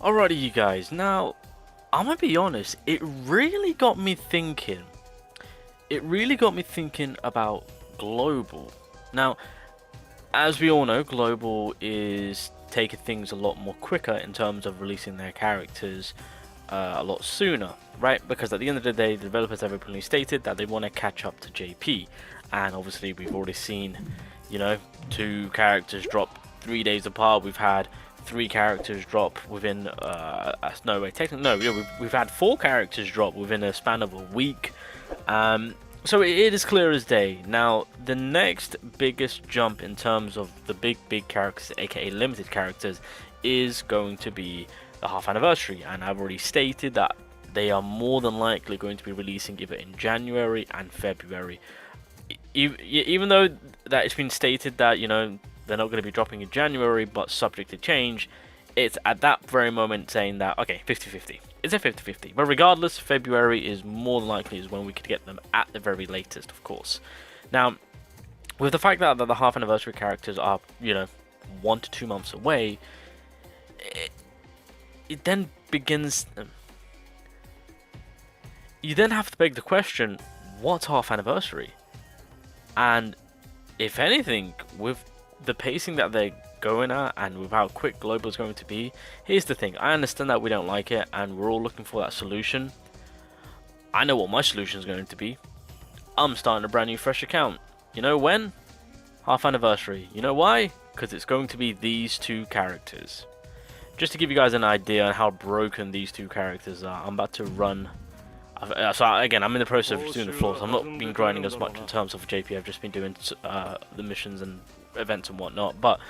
Alrighty, you guys. Now, I'm gonna be honest. It really got me thinking. It really got me thinking about Global. Now, as we all know, Global is taking things a lot more quicker in terms of releasing their characters a lot sooner, right? Because at the end of the day, the developers have openly stated that they want to catch up to JP, and obviously we've already seen, you know, 2 characters drop 3 days apart. We've had 3 characters drop within no way, technically no, yeah, we've had 4 characters drop within a span of a week. So it is clear as day. Now, the next biggest jump in terms of the big characters, aka limited characters, is going to be the half anniversary, and I've already stated that they are more than likely going to be releasing either in January and February. Even though that it's been stated that, you know, they're not going to be dropping in January, but subject to change, it's at that very moment saying that, okay, 50-50. It's a 50-50. But regardless, February is more than likely is when we could get them at the very latest, of course. Now, with the fact that the half anniversary characters are, you know, 1 to 2 months away, it then begins... you then have to beg the question, what's half anniversary? And if anything, with the pacing that they're going at and with how quick Global is going to be, here's the thing. I understand that we don't like it and we're all looking for that solution. I know what my solution is going to be. I'm starting a brand new fresh account. You know when? Half anniversary. You know why? Because it's going to be these 2 characters. Just to give you guys an idea on how broken these 2 characters are, I'm about to run. So again, I'm in the process of doing the floors. I'm not been grinding as much in terms of JP. I've just been doing the missions and events and whatnot. But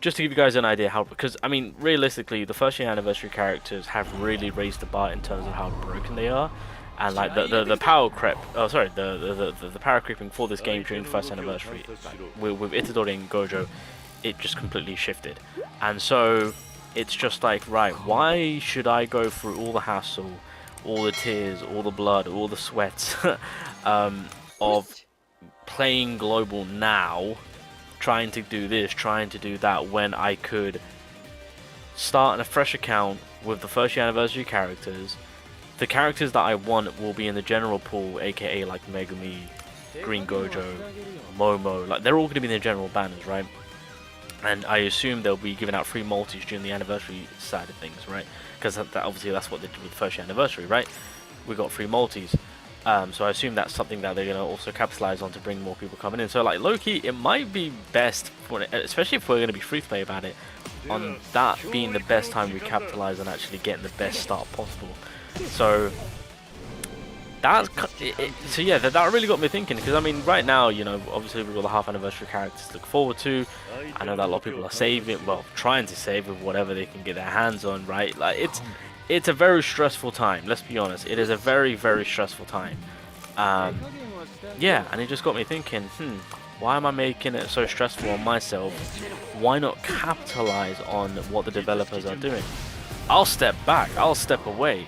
just to give you guys an idea how, because I mean, realistically, the first year anniversary characters have really raised the bar in terms of how broken they are, and like the power creep. Oh, sorry, the power creeping for this game during the first anniversary, like, with Itadori and Gojo, it just completely shifted, and so it's just like, right, why should I go through all the hassle, all the tears, all the blood, all the sweat of playing Global now, trying to do this, trying to do that, when I could start a fresh account with the first year anniversary characters. The characters that I want will be in the general pool, aka like Megumi, Green Gojo, Momo, like they're all going to be in the general banners, right? And I assume they'll be giving out free multis during the anniversary side of things, right? Because obviously that's what they did with the first year anniversary, right? We got free multis. So I assume that's something that they're going to also capitalize on to bring more people coming in. So like low-key, it might be best, for, especially if we're going to be free to play about it, on that being the best time we capitalize on actually getting the best start possible. So that's so yeah, that really got me thinking, because I mean right now, you know, obviously we've got the half anniversary characters to look forward to. I know that a lot of people are saving, well, trying to save with whatever they can get their hands on, right? Like it's a very stressful time, let's be honest. It is a very stressful time. Yeah, and it just got me thinking, why am I making it so stressful on myself? Why not capitalize on what the developers are doing? I'll step back, I'll step away,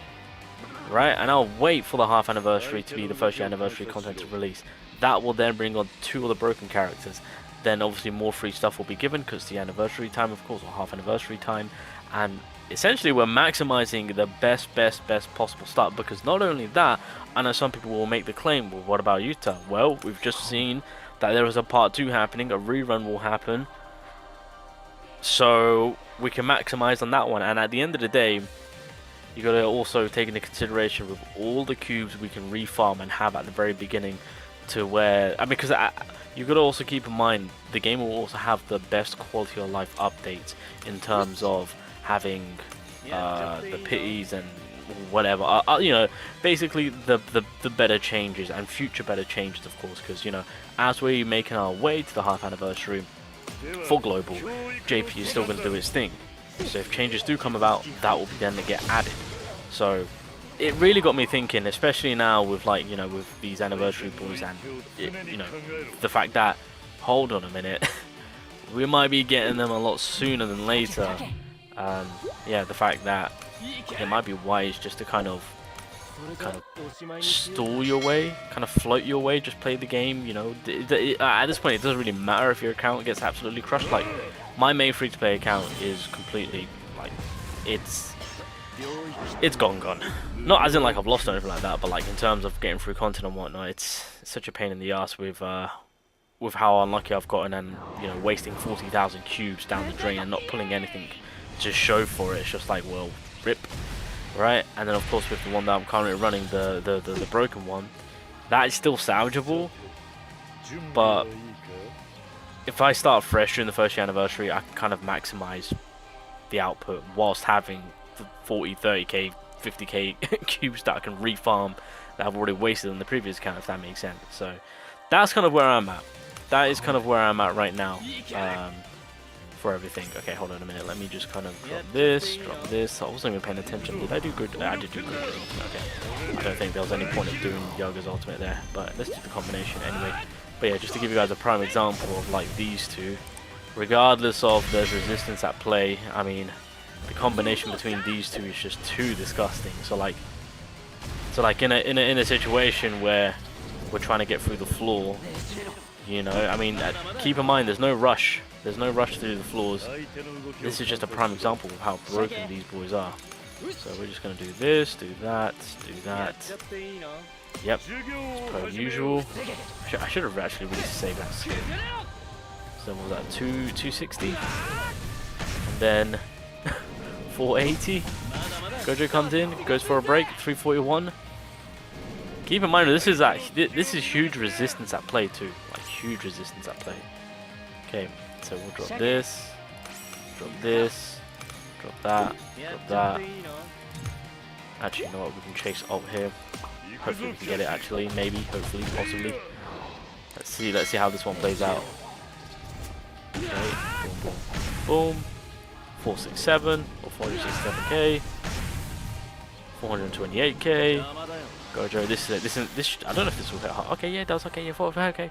right? And I'll wait for the half anniversary to be the first year anniversary content to release. That will then bring on 2 of the broken characters. Then obviously more free stuff will be given because the anniversary time, of course, or half anniversary time, and essentially we're maximizing the best possible start. Because not only that, I know some people will make the claim, well, what about Utah? Well, we've just seen that there is a part 2 happening, a rerun will happen, so we can maximize on that one. And at the end of the day, you got to also take into consideration with all the cubes we can refarm and have at the very beginning, to where, I mean, because you got to also keep in mind the game will also have the best quality of life updates in terms of having the pities and whatever, you know, basically the better changes and future better changes, of course, because, you know, as we're making our way to the half anniversary for Global, JP is still going to do his thing. So if changes do come about, that will be then to get added. So it really got me thinking, especially now with, like, you know, with these anniversary boys, and you know, the fact that, hold on a minute, we might be getting them a lot sooner than later. Yeah, the fact that it might be wise just to kind of stall your way, kind of float your way, just play the game, you know. At this point it doesn't really matter if your account gets absolutely crushed. Like, my main free-to-play account is completely, like, it's it's gone. Not as in like I've lost or anything like that, but like in terms of getting through content and whatnot, it's such a pain in the ass with how unlucky I've gotten, and you know, wasting 40,000 cubes down the drain and not pulling anything to show for it. It's just like, well, rip, right? And then of course with the one that I'm currently running, the broken one, that is still salvageable, but if I start fresh during the first year anniversary, I can kind of maximize the output whilst having the 40, 30k, 50k cubes that I can refarm that I've already wasted on the previous account, if that makes sense. So that's kind of where I'm at. That is kind of where I'm at right now for everything. Okay, hold on a minute. Let me just kind of drop this. I wasn't even paying attention. Did I do good? I did do good. Okay. I don't think there was any point of doing Yoga's ultimate there, but let's do the combination anyway. But yeah, just to give you guys a prime example of like these two, regardless of there's resistance at play, I mean, the combination between these two is just too disgusting. So like in a situation where we're trying to get through the floor, you know, I mean, keep in mind there's no rush. There's no rush through the floors. This is just a prime example of how broken these boys are. So we're just gonna do this, do that, do that. Yep, as per usual. I should have actually really saved that skill. So what was that, 260? And then 480. Gojo comes in, goes for a break, 341. Keep in mind this is huge resistance at play too, like huge resistance at play. Okay, so we'll drop this, drop that, drop that. Actually, you know what? We can chase ult here. Hopefully we can get it. Actually, maybe, hopefully, possibly. Let's see how this one plays out. Okay, boom, boom, boom. 467 or 467k, 428k. Gojo, this. I don't know if this will hit hard. Okay, yeah, it does. Okay, yeah, okay.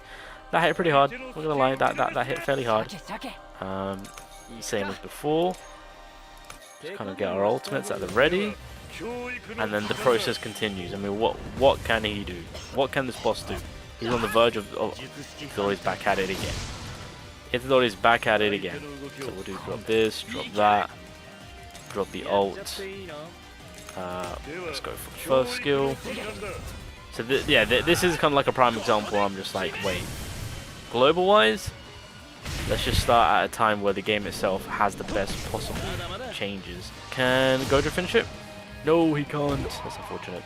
That hit pretty hard. Not gonna lie, that hit fairly hard. Same as before. Just kind of get our ultimates at the ready, and then the process continues. I mean, what can he do? What can this boss do? He's on the verge of Itadori's back at it again. Itadori's back at it again. So we'll do drop this, drop that, drop the ult. Let's go for the first skill. So this is kind of like a prime example. I'm just like, wait, global wise, let's just start at a time where the game itself has the best possible changes. Can Gojo finish it? No, he can't. That's unfortunate.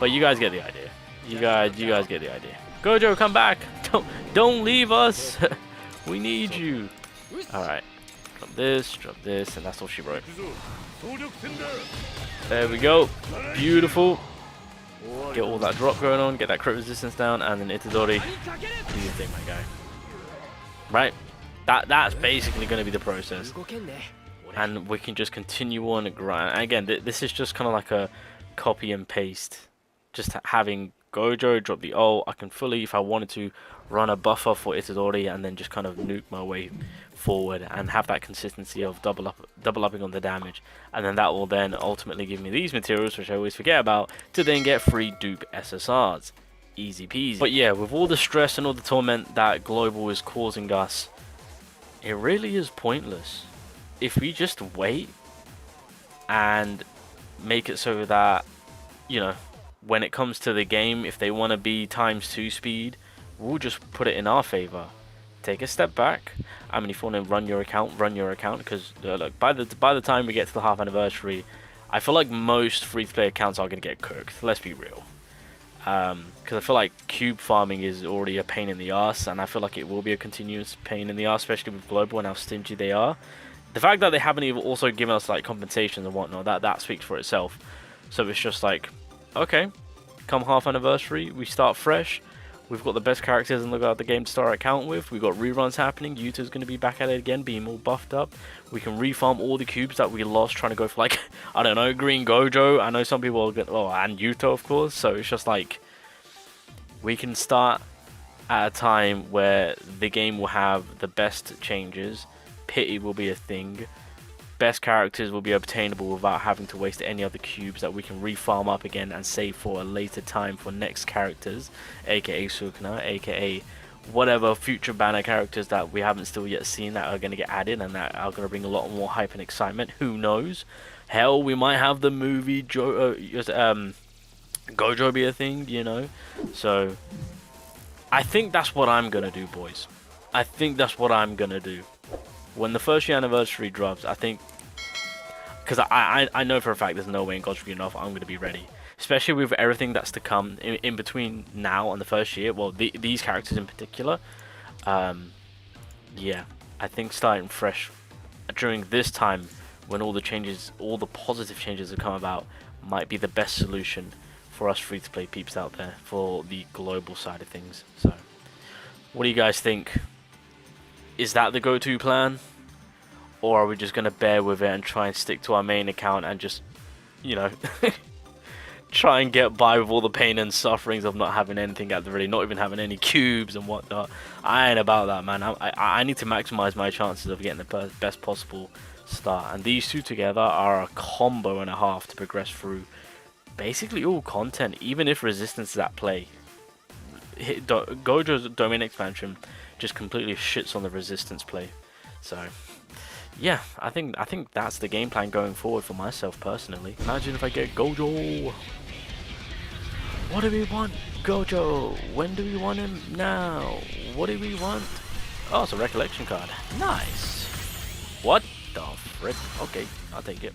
But you guys get the idea. You guys get the idea. Gojo, come back! Don't leave us. We need you. All right. Drop this, and that's all she wrote. There we go. Beautiful. Get all that drop going on, get that crit resistance down, and then Itadori, do your thing, my guy. Right? That's basically going to be the process. And we can just continue on and grind. And again, this is just kind of like a copy and paste. Just having Gojo drop the ult. I can fully, if I wanted to, run a buffer for Itadori and then just kind of nuke my way forward and have that consistency of double upping on the damage, and then that will then ultimately give me these materials, which I always forget about, to then get free dupe SSRs. Easy peasy. But yeah, with all the stress and all the torment that global is causing us, it really is pointless. If we just wait and make it so that, you know, when it comes to the game, if they want to be ×2 speed, we'll just put it in our favor. Take a step back. I mean, if you want to run your account, because look, by the time we get to the half anniversary, I feel like most free-to-play accounts are going to get cooked. Let's be real. Because I feel like cube farming is already a pain in the ass, and I feel like it will be a continuous pain in the ass, especially with global and how stingy they are. The fact that they haven't even also given us like compensations and whatnot, that speaks for itself. So it's just like, okay, come half anniversary, we start fresh. We've got the best characters in the game to start our account with. We've got reruns happening. Yuto's going to be back at it again, being more buffed up. We can refarm all the cubes that we lost trying to go for, like, I don't know, Green Gojo. I know some people are going to, and Yuto, of course. So it's just like, we can start at a time where the game will have the best changes. Pity will be a thing. Best characters will be obtainable without having to waste any other cubes that we can refarm up again and save for a later time for next characters, aka Sukuna, aka whatever future banner characters that we haven't still yet seen that are going to get added and that are going to bring a lot more hype and excitement. Who knows? Hell, we might have the movie Gojo be a thing, you know. So I think that's what I'm gonna do, boys. I think that's what I'm gonna do. When the first year anniversary drops, I think, because I know for a fact there's no way in God's green enough I'm gonna be ready, especially with everything that's to come in between now and the first year. Well, these characters in particular. Yeah, I think starting fresh during this time, when all the changes, all the positive changes have come about, might be the best solution for us free-to-play peeps out there for the global side of things. So, what do you guys think? Is that the go-to plan? Or are we just going to bear with it and try and stick to our main account and just, you know, try and get by with all the pain and sufferings of not having anything at the ready, not even having any cubes and whatnot? I ain't about that, man. I need to maximize my chances of getting the best possible start. And these two together are a combo and a half to progress through basically all content, even if Resistance is at play. Gojo's domain expansion just completely shits on the Resistance play. So yeah, I think that's the game plan going forward for myself personally. Imagine if I get Gojo. What do we want? Gojo. When do we want him? Now. What do we want? Oh, it's a recollection card. Nice. What the frick? Okay, I'll take it.